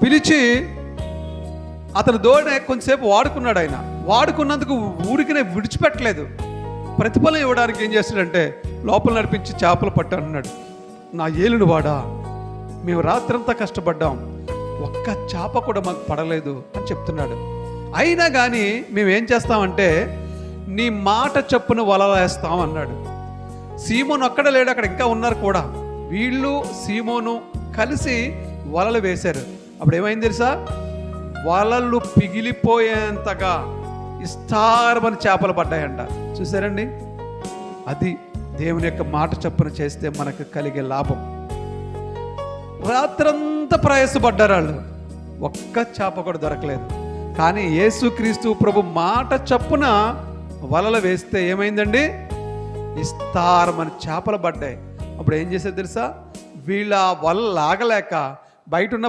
పిలిచి అతని దోణి కొంచెంసేపు వాడుకున్నాడు. ఆయన వాడుకున్నందుకు ఊరికినే విడిచిపెట్టలేదు. ప్రతిఫలం ఇవ్వడానికి ఏం చేస్తాడంటే లోపల నడిపించి చేపలు పట్టు అన్నాడు. నా ఏలుడు వాడా, మేము రాత్రంతా కష్టపడ్డాం, ఒక్క చేప కూడా మాకు పడలేదు అని చెప్తున్నాడు. అయినా కానీ మేమేం చేస్తామంటే నీ మాట చొప్పున వలలు వేస్తాం అన్నాడు. సీమోను అక్కడ లేడు, అక్కడ ఇంకా ఉన్నారు కూడా. వీళ్ళు సీమోను కలిసి వలలు వేశారు. అప్పుడు ఏమైంది తెలుసా? వలలు పిగిలిపోయేంతగా ఇస్తారమని చేపలు పడ్డాయంట. చూసారండి, అది దేవుని యొక్క మాట చొప్పున చేస్తే మనకు కలిగే లాభం. రాత్రంతా ప్రయాసపడ్డారు వాళ్ళు, ఒక్క చేప కూడా దొరకలేదు. కానీ యేసుక్రీస్తు ప్రభు మాట చొప్పున వలలు వేస్తే ఏమైందండి? ఇస్తారమని చేపలు పడ్డాయి. అప్పుడు ఏం చేసేది తెలుసా? వీళ్ళ వల లాగలేక బయట ఉన్న